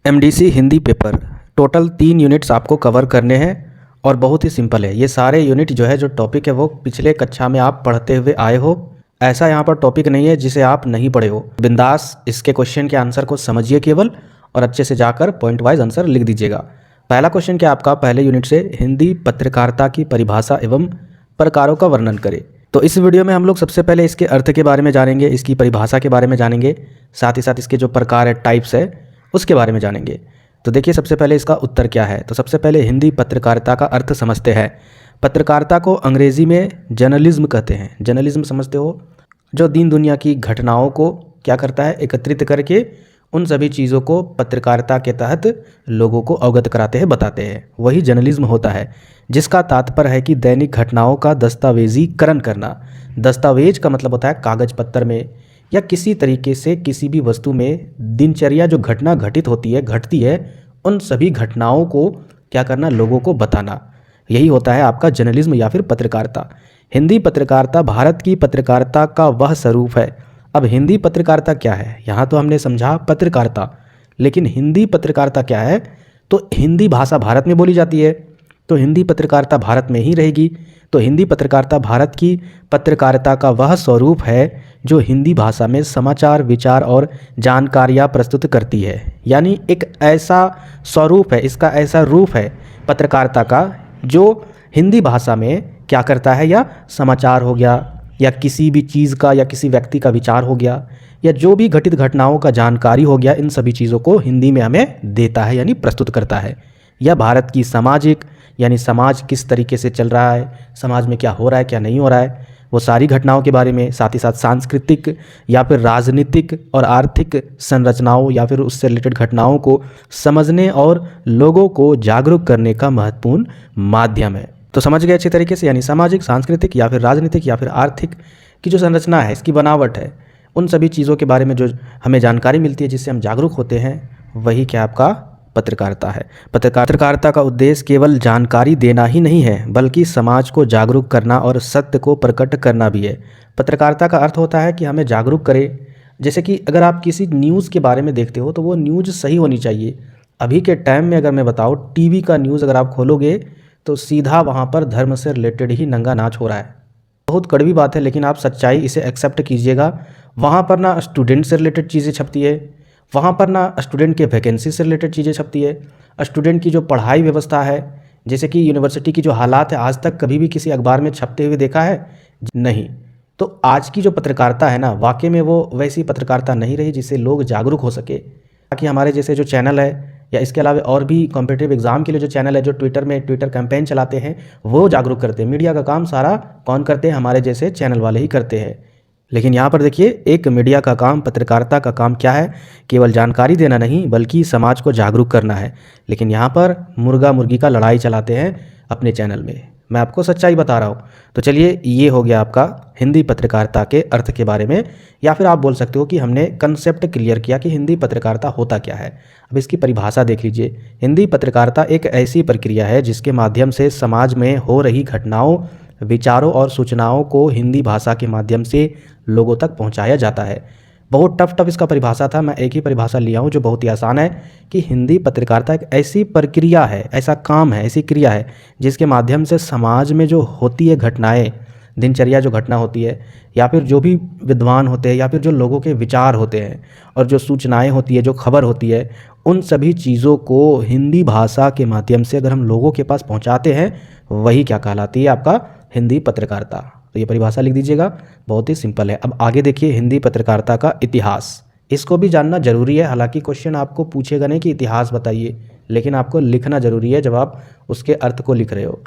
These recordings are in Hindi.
MDC Hindi paper total 3 units आपको कवर करने हैं और बहुत ही सिंपल है। ये सारे यूनिट जो है जो टॉपिक है वो पिछले कक्षा में आप पढ़ते हुए आए हो। ऐसा यहाँ पर टॉपिक नहीं है जिसे आप नहीं पढ़े हो। बिंदास इसके क्वेश्चन के आंसर को समझिए केवल और अच्छे से जाकर पॉइंट वाइज आंसर लिख दीजिएगा। पहला क्वेश्चन क्या आपका पहले यूनिट से हिंदी पत्रकारिता की परिभाषा एवं प्रकारों का वर्णन करें। तो इस वीडियो में हम लोग सबसे पहले इसके अर्थ के बारे में जानेंगे, इसकी परिभाषा के बारे में जानेंगे, साथ ही साथ इसके जो प्रकार है, टाइप्स है, उसके बारे में जानेंगे। तो देखिए सबसे पहले इसका उत्तर क्या है। तो सबसे पहले हिंदी पत्रकारिता का अर्थ समझते हैं। पत्रकारिता को अंग्रेजी में जर्नलिज्म कहते हैं। जर्नलिज्म समझते हो, जो दीन दुनिया की घटनाओं को क्या करता है, एकत्रित करके उन सभी चीज़ों को पत्रकारिता के तहत लोगों को अवगत कराते हैं, बताते हैं, वही जर्नलिज्म होता है, जिसका तात्पर्य है कि दैनिक घटनाओं का दस्तावेजीकरण करना। दस्तावेज का मतलब होता है कागज पत्तर में या किसी तरीके से किसी भी वस्तु में दिनचर्या जो घटना घटित होती है, घटती है, उन सभी घटनाओं को क्या करना, लोगों को बताना। यही होता है आपका जर्नलिज्म या फिर पत्रकारिता। हिंदी पत्रकारिता भारत की पत्रकारिता का वह स्वरूप है। अब हिंदी पत्रकारिता क्या है, यहाँ तो हमने समझा पत्रकारिता, लेकिन हिंदी पत्रकारिता क्या है। तो हिंदी भाषा भारत में बोली जाती है, तो हिंदी पत्रकारिता भारत में ही रहेगी। तो हिंदी पत्रकारिता भारत की पत्रकारिता का वह स्वरूप है जो हिंदी भाषा में समाचार, विचार और जानकारियाँ प्रस्तुत करती है। यानी एक ऐसा स्वरूप है, इसका ऐसा रूप है पत्रकारिता का जो हिंदी भाषा में क्या करता है, या समाचार हो गया, या किसी भी चीज़ का या किसी व्यक्ति का विचार हो गया, या जो भी घटित घटनाओं का जानकारी हो गया, इन सभी चीज़ों को हिंदी में हमें देता है, यानी प्रस्तुत करता है। या भारत की सामाजिक, यानी समाज किस तरीके से चल रहा है, समाज में क्या हो रहा है, क्या नहीं हो रहा है, वो सारी घटनाओं के बारे में, साथ ही साथ सांस्कृतिक या फिर राजनीतिक और आर्थिक संरचनाओं या फिर उससे रिलेटेड घटनाओं को समझने और लोगों को जागरूक करने का महत्वपूर्ण माध्यम है। तो समझ गए अच्छी तरीके से, यानी सामाजिक, सांस्कृतिक या फिर राजनीतिक या फिर आर्थिक की जो संरचना है, इसकी बनावट है, उन सभी चीज़ों के बारे में जो हमें जानकारी मिलती है, जिससे हम जागरूक होते हैं, वही क्या आपका पत्रकारिता है। पत्रकारिता का उद्देश्य केवल जानकारी देना ही नहीं है, बल्कि समाज को जागरूक करना और सत्य को प्रकट करना भी है। पत्रकारिता का अर्थ होता है कि हमें जागरूक करें। जैसे कि अगर आप किसी न्यूज़ के बारे में देखते हो तो वो न्यूज़ सही होनी चाहिए। अभी के टाइम में अगर मैं बताऊँ, टीवी का न्यूज़ अगर आप खोलोगे तो सीधा वहाँ पर धर्म से रिलेटेड ही नंगा नाच हो रहा है। बहुत कड़वी बात है, लेकिन आप सच्चाई इसे एक्सेप्ट कीजिएगा। वहाँ पर ना स्टूडेंट से रिलेटेड चीज़ें छपती है, वहाँ पर ना स्टूडेंट के वैकेंसी से रिलेटेड चीज़ें छपती है, स्टूडेंट की जो पढ़ाई व्यवस्था है, जैसे कि यूनिवर्सिटी की जो हालात है, आज तक कभी भी किसी अखबार में छपते हुए देखा है? नहीं। तो आज की जो पत्रकारिता है ना, वाकई में वो वैसी पत्रकारिता नहीं रही जिससे लोग जागरूक हो सके। ताकि हमारे जैसे जो चैनल है, या इसके अलावा और भी कॉम्पिटिटिव एग्जाम के लिए जो चैनल है, जो ट्विटर में ट्विटर कैंपेन चलाते हैं, वो जागरूक करते हैं। मीडिया का काम सारा कौन करते हैं? हमारे जैसे चैनल वाले ही करते हैं। लेकिन यहाँ पर देखिए, एक मीडिया का काम, पत्रकारिता का काम क्या है? केवल जानकारी देना नहीं, बल्कि समाज को जागरूक करना है। लेकिन यहाँ पर मुर्गा मुर्गी का लड़ाई चलाते हैं अपने चैनल में। मैं आपको सच्चाई बता रहा हूँ। तो चलिए, ये हो गया आपका हिंदी पत्रकारिता के अर्थ के बारे में, या फिर आप बोल सकते हो कि हमने कंसेप्ट क्लियर किया कि हिंदी पत्रकारिता होता क्या है। अब इसकी परिभाषा देख लीजिए। हिंदी पत्रकारिता एक ऐसी प्रक्रिया है जिसके माध्यम से समाज में हो रही घटनाओं, विचारों और सूचनाओं को हिंदी भाषा के माध्यम से लोगों तक पहुंचाया जाता है। बहुत टफ इसका परिभाषा था, मैं एक ही परिभाषा लिया हूं जो बहुत ही आसान है कि हिंदी पत्रकारिता एक ऐसी प्रक्रिया है, ऐसा काम है, ऐसी क्रिया है जिसके माध्यम से समाज में जो होती है घटनाएं, दिनचर्या जो घटना होती है, या फिर जो भी विद्वान होते हैं, या फिर जो लोगों के विचार होते हैं, और जो सूचनाएं होती है, जो खबर होती है, उन सभी चीज़ों को हिंदी भाषा के माध्यम से अगर हम लोगों के पास पहुंचाते हैं, वही क्या कहलाती है? आपका हिंदी पत्रकारिता। तो ये परिभाषा लिख दीजिएगा, बहुत ही सिंपल है। अब आगे देखिए, हिंदी पत्रकारिता का इतिहास, इसको भी जानना जरूरी है। हालांकि क्वेश्चन आपको पूछेगा नहीं कि इतिहास बताइए, लेकिन आपको लिखना जरूरी है जब आप उसके अर्थ को लिख रहे हो।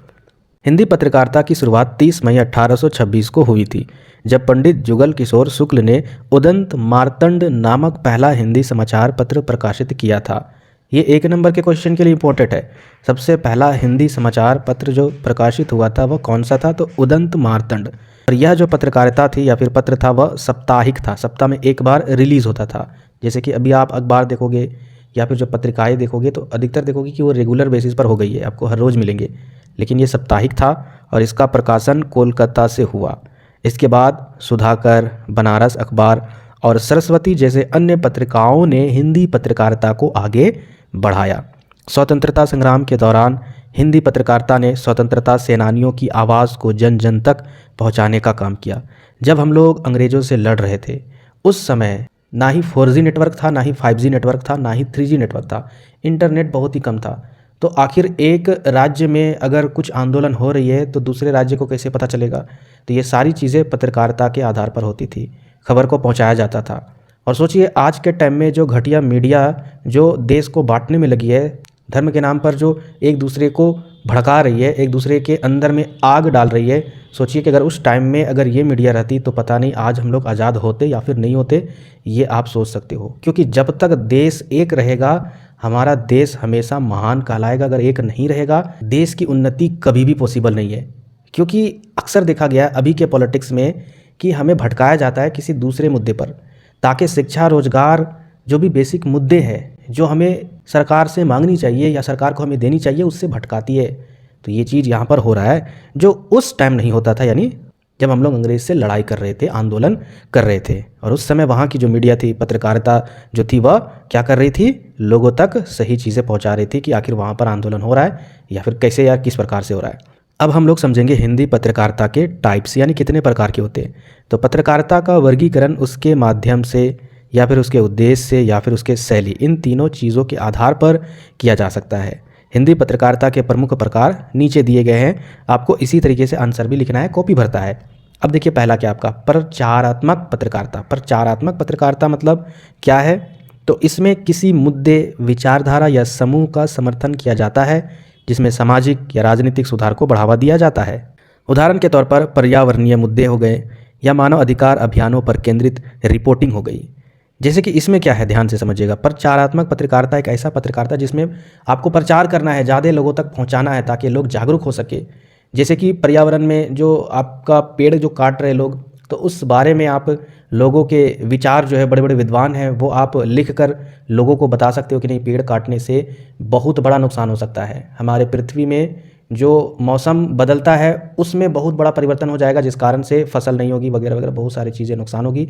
हिंदी पत्रकारिता की शुरुआत 30 मई 1826 को हुई थी, जब पंडित जुगल किशोर शुक्ल ने उदंत मार्तंड नामक पहला हिंदी समाचार पत्र प्रकाशित किया था। ये 1 नंबर के क्वेश्चन के लिए इंपॉर्टेंट है। सबसे पहला हिंदी समाचार पत्र जो प्रकाशित हुआ था वह कौन सा था? तो उदंत मार्तंड। और यह जो पत्रकारिता थी या फिर पत्र था, वह साप्ताहिक था, सप्ताह में एक बार रिलीज़ होता था। जैसे कि अभी आप अखबार देखोगे या फिर जो पत्रिकाएँ देखोगे तो अधिकतर देखोगे कि वो रेगुलर बेसिस पर हो गई है, आपको हर रोज़ मिलेंगे, लेकिन ये साप्ताहिक था और इसका प्रकाशन कोलकाता से हुआ। इसके बाद सुधाकर, बनारस अखबार और सरस्वती जैसे अन्य पत्रिकाओं ने हिंदी पत्रकारिता को आगे बढ़ाया। स्वतंत्रता संग्राम के दौरान हिंदी पत्रकारिता ने स्वतंत्रता सेनानियों की आवाज़ को जन जन तक पहुंचाने का काम किया। जब हम लोग अंग्रेज़ों से लड़ रहे थे उस समय ना ही 4G नेटवर्क था, ना ही 5G नेटवर्क था, ना ही 3G नेटवर्क था, इंटरनेट बहुत ही कम था। तो आखिर एक राज्य में अगर कुछ आंदोलन हो रही है तो दूसरे राज्य को कैसे पता चलेगा? तो ये सारी चीज़ें पत्रकारिता के आधार पर होती थी, खबर को पहुंचाया जाता था। और सोचिए आज के टाइम में जो घटिया मीडिया जो देश को बांटने में लगी है, धर्म के नाम पर जो एक दूसरे को भड़का रही है, एक दूसरे के अंदर में आग डाल रही है, सोचिए कि अगर उस टाइम में अगर ये मीडिया रहती तो पता नहीं आज हम लोग आज़ाद होते या फिर नहीं होते, ये आप सोच सकते हो। क्योंकि जब तक देश एक रहेगा हमारा देश हमेशा महान कहलाएगा, अगर एक नहीं रहेगा देश की उन्नति कभी भी पॉसिबल नहीं है। क्योंकि अक्सर देखा गया है अभी के पॉलिटिक्स में कि हमें भटकाया जाता है किसी दूसरे मुद्दे पर, ताकि शिक्षा, रोजगार, जो भी बेसिक मुद्दे हैं जो हमें सरकार से मांगनी चाहिए या सरकार को हमें देनी चाहिए, उससे भटकाती है। तो ये चीज़ यहाँ पर हो रहा है जो उस टाइम नहीं होता था, यानी जब हम लोग अंग्रेज़ से लड़ाई कर रहे थे, आंदोलन कर रहे थे। और उस समय वहाँ की जो मीडिया थी, पत्रकारिता जो थी, वह क्या कर रही थी? लोगों तक सही चीज़ें पहुँचा रही थी कि आखिर वहाँ पर आंदोलन हो रहा है या फिर कैसे या किस प्रकार से हो रहा है। अब हम लोग समझेंगे हिंदी पत्रकारिता के टाइप्स, यानी कितने प्रकार के होते हैं। तो पत्रकारिता का वर्गीकरण उसके माध्यम से या फिर उसके उद्देश्य से या फिर उसके शैली, इन तीनों चीज़ों के आधार पर किया जा सकता है। हिंदी पत्रकारिता के प्रमुख प्रकार नीचे दिए गए हैं, आपको इसी तरीके से आंसर भी लिखना है, कॉपी भरता है। अब देखिए पहला क्या आपका प्रचारात्मक पत्रकारिता। प्रचारात्मक पत्रकारिता मतलब क्या है? तो इसमें किसी मुद्दे, विचारधारा या समूह का समर्थन किया जाता है जिसमें सामाजिक या राजनीतिक सुधार को बढ़ावा दिया जाता है। उदाहरण के तौर पर पर्यावरणीय मुद्दे हो गए या मानव अधिकार अभियानों पर केंद्रित रिपोर्टिंग हो गई। जैसे कि इसमें क्या है, ध्यान से समझिएगा। प्रचारात्मक पत्रकारिता एक ऐसा पत्रकारिता जिसमें आपको प्रचार करना है, ज़्यादा लोगों तक पहुंचाना है ताकि लोग जागरूक हो सके। जैसे कि पर्यावरण में जो आपका पेड़ जो काट रहे लोग, तो उस बारे में आप लोगों के विचार जो है, बड़े बड़े विद्वान हैं, वो आप लिख कर लोगों को बता सकते हो कि नहीं, पेड़ काटने से बहुत बड़ा नुकसान हो सकता है। हमारे पृथ्वी में जो मौसम बदलता है उसमें बहुत बड़ा परिवर्तन हो जाएगा, जिस कारण से फसल नहीं होगी वगैरह वगैरह, बहुत सारी चीज़ें नुकसान होगी।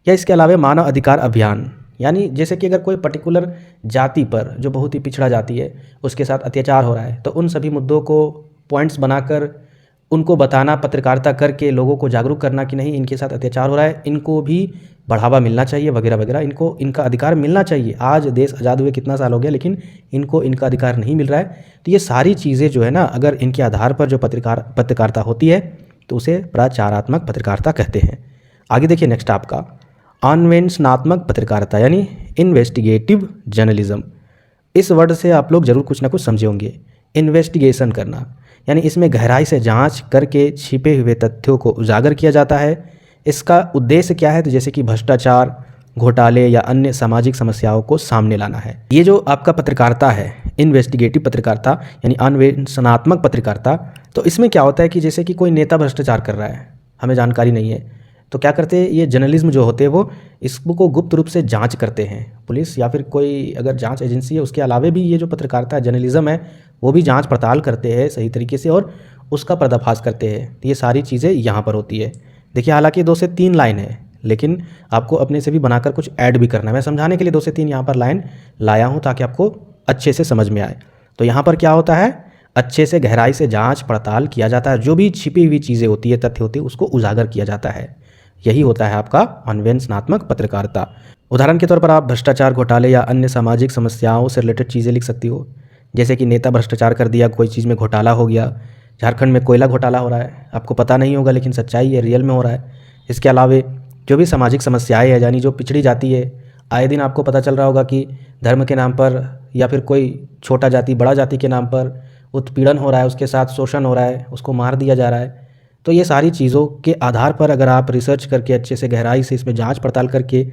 या इसके अलावा मानव अधिकार अभियान, यानी जैसे कि अगर कोई पर्टिकुलर जाति पर जो बहुत ही पिछड़ा जाति है उसके साथ अत्याचार हो रहा है, तो उन सभी मुद्दों को पॉइंट्स बनाकर उनको बताना, पत्रकारिता करके लोगों को जागरूक करना कि नहीं, इनके साथ अत्याचार हो रहा है, इनको भी बढ़ावा मिलना चाहिए वगैरह वगैरह, इनको इनका अधिकार मिलना चाहिए। आज देश आज़ाद हुए कितना साल हो गया, लेकिन इनको इनका अधिकार नहीं मिल रहा है। तो ये सारी चीज़ें जो है ना, अगर इनके आधार पर जो पत्रकारिता होती है तो उसे प्रचारात्मक पत्रकारिता कहते हैं। आगे देखिए नेक्स्ट आपका अन्वेषणात्मक पत्रकारिता, यानी इन्वेस्टिगेटिव जर्नलिज्म। इस वर्ड से आप लोग जरूर कुछ ना कुछ समझे होंगे। इन्वेस्टिगेशन करना, यानी इसमें गहराई से जांच करके छिपे हुए तथ्यों को उजागर किया जाता है। इसका उद्देश्य क्या है? तो जैसे कि भ्रष्टाचार, घोटाले या अन्य सामाजिक समस्याओं को सामने लाना है। ये जो आपका पत्रकारिता है, इन्वेस्टिगेटिव पत्रकारिता यानी अन्वेषणात्मक पत्रकारिता, तो इसमें क्या होता है कि जैसे कि कोई नेता भ्रष्टाचार कर रहा है, हमें जानकारी नहीं है, तो क्या करते हैं, ये जर्नलिज्म जो होते हैं वो इसको गुप्त रूप से जांच करते हैं। पुलिस या फिर कोई अगर जांच एजेंसी है, उसके अलावा भी ये जो पत्रकारिता जर्नलिज्म है वो भी जांच पड़ताल करते हैं सही तरीके से और उसका पर्दाफाश करते हैं। तो ये सारी चीज़ें यहाँ पर होती है। देखिए हालांकि 2 से 3 लाइन है, लेकिन आपको अपने से भी बनाकर कुछ ऐड भी करना है। मैं समझाने के लिए 2 से 3 यहाँ पर लाइन लाया हूँ ताकि आपको अच्छे से समझ में आए। तो यहाँ पर क्या होता है, अच्छे से गहराई से जांच पड़ताल किया जाता है, जो भी छिपी हुई चीज़ें होती है, तथ्य होती है, उसको उजागर किया जाता है। यही होता है आपका अन्वेषणात्मक पत्रकारिता। उदाहरण के तौर पर आप भ्रष्टाचार, घोटाले या अन्य सामाजिक समस्याओं से रिलेटेड चीज़ें लिख सकती हो। जैसे कि नेता भ्रष्टाचार कर दिया, कोई चीज़ में घोटाला हो गया, झारखंड में कोयला घोटाला हो रहा है, आपको पता नहीं होगा लेकिन सच्चाई है, रियल में हो रहा है। इसके अलावा जो भी सामाजिक समस्याएं हैं, यानी जो पिछड़ी जाती है, आए दिन आपको पता चल रहा होगा कि धर्म के नाम पर या फिर कोई छोटा जाति बड़ा जाति के नाम पर उत्पीड़न हो रहा है, उसके साथ शोषण हो रहा है, उसको मार दिया जा रहा है। तो ये सारी चीज़ों के आधार पर अगर आप रिसर्च करके अच्छे से गहराई से इसमें जांच पड़ताल करके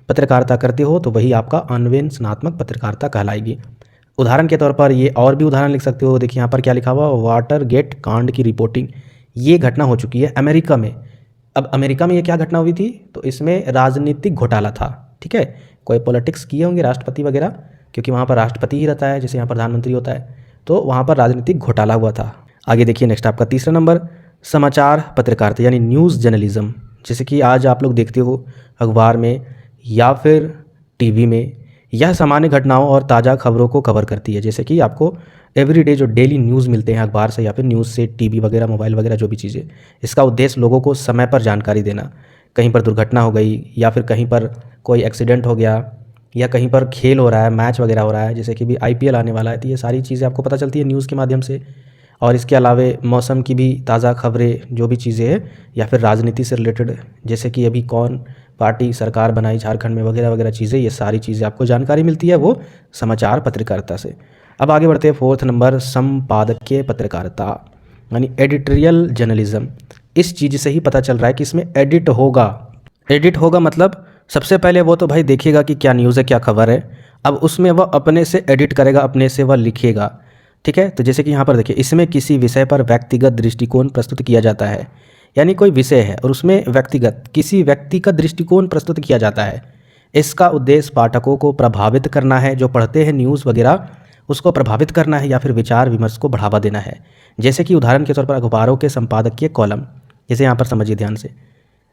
पत्रकारिता करते हो तो वही आपका अन्वेषणात्मक पत्रकारिता कहलाएगी। उदाहरण के तौर पर ये और भी उदाहरण लिख सकते हो। देखिए यहाँ पर क्या लिखा हुआ, वाटर गेट कांड की रिपोर्टिंग। ये घटना हो चुकी है अमेरिका में। अब अमेरिका में ये क्या घटना हुई थी, तो इसमें राजनीतिक घोटाला था। ठीक है, कोई पॉलिटिक्स किए होंगे राष्ट्रपति वगैरह, क्योंकि वहाँ पर राष्ट्रपति ही रहता है जैसे यहाँ प्रधानमंत्री होता है, तो वहाँ पर राजनीतिक घोटाला हुआ था। आगे देखिए नेक्स्ट आपका तीसरा नंबर समाचार पत्रकारिता यानी न्यूज़ जर्नलिज्म। जैसे कि आज आप लोग देखते हो अखबार में या फिर टीवी में यह सामान्य घटनाओं और ताज़ा खबरों को कवर करती है, जैसे कि आपको एवरीडे जो डेली न्यूज़ मिलते हैं अखबार से या फिर न्यूज़ से, टीवी वगैरह, मोबाइल वगैरह जो भी चीज़ें। इसका उद्देश्य लोगों को समय पर जानकारी देना। कहीं पर दुर्घटना हो गई या फिर कहीं पर कोई एक्सीडेंट हो गया या कहीं पर खेल हो रहा है, मैच वगैरह हो रहा है, जैसे कि भी आईपीएल आने वाला है, तो ये सारी चीज़ें आपको पता चलती है न्यूज़ के माध्यम से। और इसके अलावा मौसम की भी ताज़ा खबरें जो भी चीज़ें हैं, या फिर राजनीति से रिलेटेड, जैसे कि अभी कौन पार्टी सरकार बनाई झारखंड में वगैरह वगैरह चीज़ें, ये सारी चीज़ें आपको जानकारी मिलती है वो समाचार पत्रकारिता से। अब आगे बढ़ते हैं 4th नंबर, संपादकीय पत्रकारिता यानी एडिटोरियल जर्नलिज्म। इस चीज़ से ही पता चल रहा है कि इसमें एडिट होगा मतलब सबसे पहले वो तो भाई देखिएगा कि क्या न्यूज़ है, क्या खबर है। अब उसमें वह अपने से एडिट करेगा, अपने से वह लिखेगा, ठीक है। तो जैसे कि यहाँ पर देखिए, इसमें किसी विषय पर व्यक्तिगत दृष्टिकोण प्रस्तुत किया जाता है, यानी कोई विषय है और उसमें किसी व्यक्ति का दृष्टिकोण प्रस्तुत किया जाता है। इसका उद्देश्य पाठकों को प्रभावित करना है, जो पढ़ते हैं न्यूज़ वगैरह उसको प्रभावित करना है, या फिर विचार विमर्श को बढ़ावा देना है। जैसे कि उदाहरण के तौर पर अखबारों के संपादकीय कॉलम, जैसे यहाँ पर समझिए ध्यान से।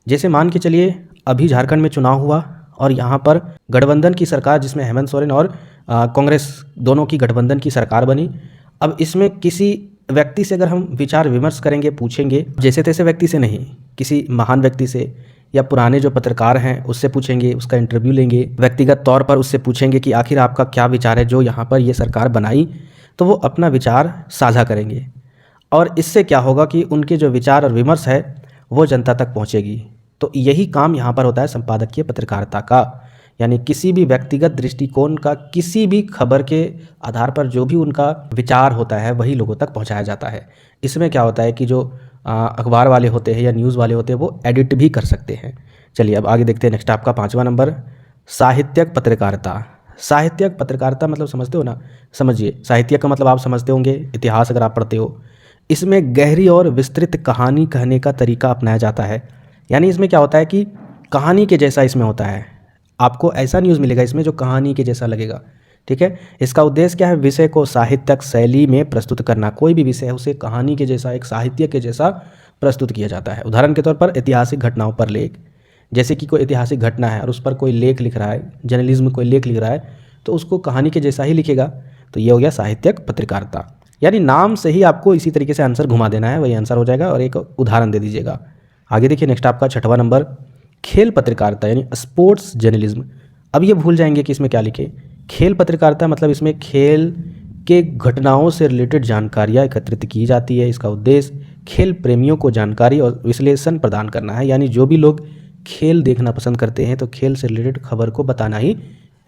जैसे मान के चलिए अभी झारखंड में चुनाव हुआ और यहाँ पर गठबंधन की सरकार, जिसमें हेमंत सोरेन और कांग्रेस दोनों की गठबंधन की सरकार बनी। अब इसमें किसी व्यक्ति से अगर हम विचार विमर्श करेंगे, पूछेंगे, जैसे तैसे व्यक्ति से नहीं, किसी महान व्यक्ति से या पुराने जो पत्रकार हैं उससे पूछेंगे, उसका इंटरव्यू लेंगे, व्यक्तिगत तौर पर उससे पूछेंगे कि आखिर आपका क्या विचार है जो यहाँ पर ये सरकार बनाई, तो वो अपना विचार साझा करेंगे। और इससे क्या होगा कि उनके जो विचार और विमर्श है वो जनता तक पहुँचेगी। तो यही काम यहाँ पर होता है संपादकीय पत्रकारिता का, यानी किसी भी व्यक्तिगत दृष्टिकोण का किसी भी खबर के आधार पर जो भी उनका विचार होता है वही लोगों तक पहुँचाया जाता है। इसमें क्या होता है कि जो अखबार वाले होते हैं या न्यूज़ वाले होते हैं वो एडिट भी कर सकते हैं। चलिए अब आगे देखते हैं। नेक्स्ट आपका 5वां नंबर, साहित्यिक पत्रकारिता। साहित्यिक पत्रकारिता मतलब समझते हो ना, समझिए। साहित्य का मतलब आप समझते होंगे, इतिहास अगर आप पढ़ते हो। इसमें गहरी और विस्तृत कहानी कहने का तरीका अपनाया जाता है, यानी इसमें क्या होता है कि कहानी के जैसा इसमें होता है। आपको ऐसा न्यूज़ मिलेगा इसमें जो कहानी के जैसा लगेगा, ठीक है। इसका उद्देश्य क्या है, विषय को साहित्यिक शैली में प्रस्तुत करना। कोई भी विषय है उसे कहानी के जैसा, एक साहित्य के जैसा प्रस्तुत किया जाता है। उदाहरण के तौर पर ऐतिहासिक घटनाओं पर लेख, जैसे कि कोई ऐतिहासिक घटना है और उस पर कोई लेख लिख रहा है, जर्नलिज्म कोई लेख लिख रहा है, तो उसको कहानी के जैसा ही लिखेगा। तो ये हो गया साहित्यिक पत्रकारिता, यानी नाम से ही आपको इसी तरीके से आंसर घुमा देना है, वही आंसर हो जाएगा और एक उदाहरण दे दीजिएगा। आगे देखिए। नेक्स्ट आपका 6वां नंबर, खेल पत्रकारिता यानी स्पोर्ट्स जर्नलिज्म। अब ये भूल जाएंगे कि इसमें क्या लिखे। खेल पत्रकारिता मतलब इसमें खेल के घटनाओं से रिलेटेड जानकारियाँ एकत्रित की जाती है। इसका उद्देश्य खेल प्रेमियों को जानकारी और विश्लेषण प्रदान करना है, यानी जो भी लोग खेल देखना पसंद करते हैं तो खेल से रिलेटेड खबर को बताना ही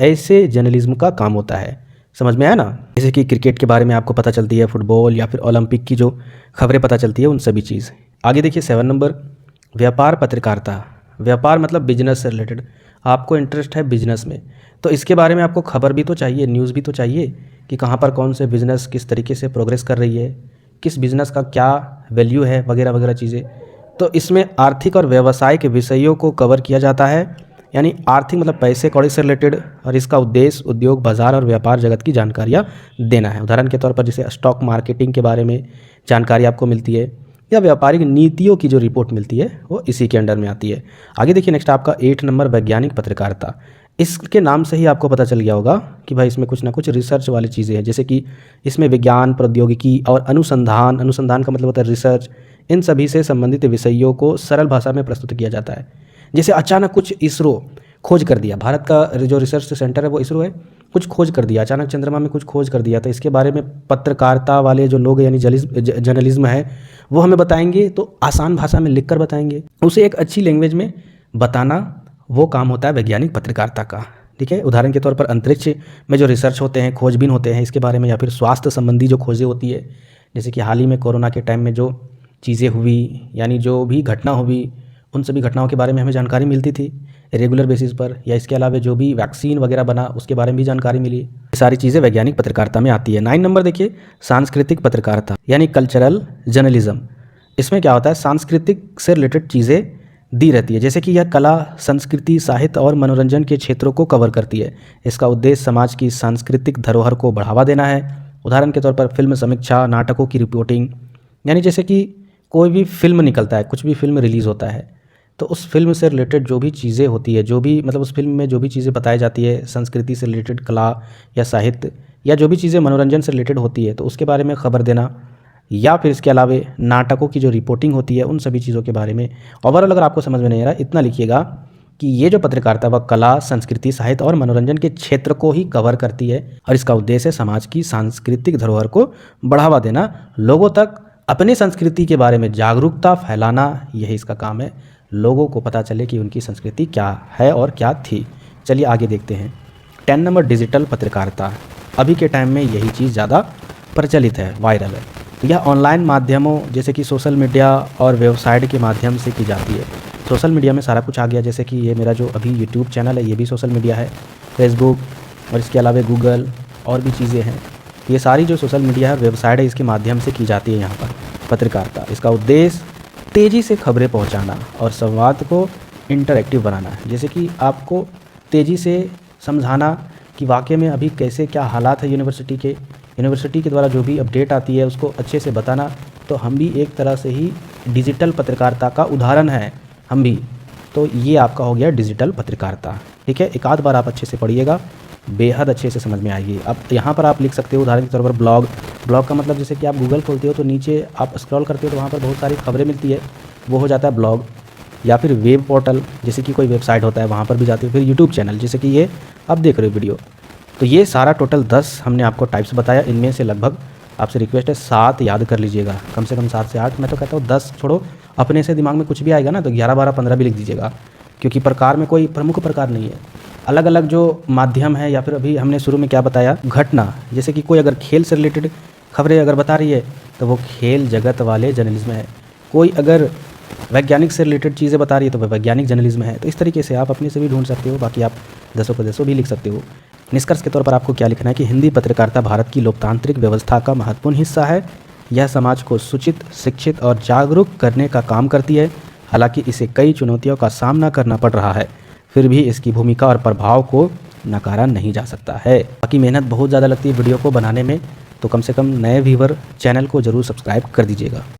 ऐसे जर्नलिज्म का काम होता है। समझ में आया ना। जैसे कि क्रिकेट के बारे में आपको पता चलती है, फुटबॉल या फिर ओलंपिक की जो खबरें पता चलती है, उन सभी चीज़। आगे देखिए 7 नंबर, व्यापार पत्रकारिता। व्यापार मतलब बिजनेस से रिलेटेड, आपको इंटरेस्ट है बिजनेस में, तो इसके बारे में आपको खबर भी तो चाहिए, न्यूज़ भी तो चाहिए कि कहाँ पर कौन से बिज़नेस किस तरीके से प्रोग्रेस कर रही है, किस बिज़नेस का क्या वैल्यू है, वगैरह वगैरह चीज़ें। तो इसमें आर्थिक और व्यावसायिक विषयों को कवर किया जाता है, यानी आर्थिक मतलब पैसे कौड़ी से रिलेटेड, और इसका उद्देश्य उद्योग, बाजार और व्यापार जगत की जानकारियाँ देना है। उदाहरण के तौर पर जैसे स्टॉक मार्केटिंग के बारे में जानकारी आपको मिलती है, या व्यापारिक नीतियों की जो रिपोर्ट मिलती है वो इसी के अंडर में आती है। आगे देखिए। नेक्स्ट आपका 8 नंबर, वैज्ञानिक पत्रकारिता। इसके नाम से ही आपको पता चल गया होगा कि भाई इसमें कुछ ना कुछ रिसर्च वाली चीज़ें हैं, जैसे कि इसमें विज्ञान, प्रौद्योगिकी और अनुसंधान का मतलब होता है रिसर्च, इन सभी से संबंधित विषयों को सरल भाषा में प्रस्तुत किया जाता है। जैसे अचानक कुछ इसरो खोज कर दिया, भारत का जो रिसर्च सेंटर है वो इसरो है, कुछ खोज कर दिया, अचानक चंद्रमा में कुछ खोज कर दिया, तो इसके बारे में पत्रकारिता वाले जो लोग यानी जर्नलिज्म है वो हमें बताएंगे, तो आसान भाषा में लिखकर बताएंगे, उसे एक अच्छी लैंग्वेज में बताना, वो काम होता है वैज्ञानिक पत्रकारिता का, ठीक है। उदाहरण के तौर पर अंतरिक्ष में जो रिसर्च होते हैं, खोजबीन होते हैं इसके बारे में, या फिर स्वास्थ्य संबंधी जो खोजें होती है, जैसे कि हाल ही में कोरोना के टाइम में जो चीज़ें हुई, यानी जो भी घटना हुई, उन सभी घटनाओं के बारे में हमें जानकारी मिलती थी रेगुलर बेसिस पर, या इसके अलावा जो भी वैक्सीन वगैरह बना उसके बारे में भी जानकारी मिली। ये सारी चीज़ें वैज्ञानिक पत्रकारिता में आती है। 9 नंबर देखिए, सांस्कृतिक पत्रकारिता यानी कल्चरल जर्नलिज्म। इसमें क्या होता है, सांस्कृतिक से रिलेटेड चीज़ें दी रहती है, जैसे कि यह कला, संस्कृति, साहित्य और मनोरंजन के क्षेत्रों को कवर करती है। इसका उद्देश्य समाज की सांस्कृतिक धरोहर को बढ़ावा देना है। उदाहरण के तौर पर फिल्म समीक्षा, नाटकों की रिपोर्टिंग, यानी जैसे कि कोई भी फिल्म निकलता है, कुछ भी फिल्म रिलीज़ होता है, तो उस फिल्म से रिलेटेड जो भी चीज़ें होती है, जो भी मतलब उस फिल्म में जो भी चीज़ें बताई जाती है, संस्कृति से रिलेटेड, कला या साहित्य या जो भी चीज़ें मनोरंजन से रिलेटेड होती है, तो उसके बारे में खबर देना, या फिर इसके अलावा नाटकों की जो रिपोर्टिंग होती है उन सभी चीज़ों के बारे में। ओवरऑल अगर आपको समझ में नहीं आ रहा, इतना लिखिएगा कि ये जो पत्रकारिता वह कला, संस्कृति, साहित्य और मनोरंजन के क्षेत्र को ही कवर करती है और इसका उद्देश्य है समाज की सांस्कृतिक धरोहर को बढ़ावा देना, लोगों तक अपनी संस्कृति के बारे में जागरूकता फैलाना, यही इसका काम है। लोगों को पता चले कि उनकी संस्कृति क्या है और क्या थी। चलिए आगे देखते हैं। 10 नंबर डिजिटल पत्रकारिता। अभी के टाइम में यही चीज़ ज़्यादा प्रचलित है, वायरल है। तो यह ऑनलाइन माध्यमों जैसे कि सोशल मीडिया और वेबसाइट के माध्यम से की जाती है। सोशल मीडिया में सारा कुछ आ गया, जैसे कि ये मेरा जो अभी यूट्यूब चैनल है ये भी सोशल मीडिया है, फेसबुक और इसके अलावा गूगल और भी चीज़ें हैं। ये सारी जो सोशल मीडिया है, वेबसाइट है, इसके माध्यम से की जाती है यहाँ पर पत्रकारिता। इसका उद्देश्य तेज़ी से खबरें पहुँचाना और संवाद को इंटरैक्टिव बनाना है। जैसे कि आपको तेज़ी से समझाना कि वाकई में अभी कैसे क्या हालात है यूनिवर्सिटी के द्वारा जो भी अपडेट आती है उसको अच्छे से बताना। तो हम भी एक तरह से ही डिजिटल पत्रकारिता का उदाहरण है, हम भी। तो ये आपका हो गया डिजिटल पत्रकारिता, ठीक है। एक आध बार आप अच्छे से पढ़िएगा, बेहद अच्छे से समझ में आएगी। अब यहाँ पर आप लिख सकते हो उदाहरण के तौर पर ब्लॉग का मतलब जैसे कि आप गूगल खोलते हो तो नीचे आप स्क्रॉल करते हो तो वहाँ पर बहुत सारी खबरें मिलती है, वो हो जाता है ब्लॉग। या फिर वेब पोर्टल, जैसे कि कोई वेबसाइट होता है वहाँ पर भी जाते हो। फिर यूट्यूब चैनल, जैसे कि ये आप देख रहे हो वीडियो। तो ये सारा टोटल 10 हमने आपको टाइप्स बताया। इनमें से लगभग आपसे रिक्वेस्ट है 7 याद कर लीजिएगा, कम से कम 7 से 8। मैं तो कहता हूँ 10 छोड़ो, अपने से दिमाग में कुछ भी आएगा ना तो 11, 12, 15 भी लिख दीजिएगा, क्योंकि प्रकार में कोई प्रमुख प्रकार नहीं है। अलग अलग जो माध्यम है, या फिर अभी हमने शुरू में क्या बताया, घटना, जैसे कि कोई अगर खेल से रिलेटेड खबरें अगर बता रही है तो वो खेल जगत वाले जर्नलिज्म है। कोई अगर वैज्ञानिक से रिलेटेड चीज़ें बता रही है तो वह वैज्ञानिक जर्नलिज्म है। तो इस तरीके से आप अपने से भी ढूंढ सकते हो, बाकी आप 10 को 10 भी लिख सकते हो। निष्कर्ष के तौर पर आपको क्या लिखना है कि हिंदी पत्रकारिता भारत की लोकतांत्रिक व्यवस्था का महत्वपूर्ण हिस्सा है। यह समाज को सूचित, शिक्षित और जागरूक करने का काम करती है। हालांकि इसे कई चुनौतियों का सामना करना पड़ रहा है, फिर भी इसकी भूमिका और प्रभाव को नकारा नहीं जा सकता है। बाकी मेहनत बहुत ज़्यादा लगती है वीडियो को बनाने में, तो कम से कम नए व्यूवर चैनल को ज़रूर सब्सक्राइब कर दीजिएगा।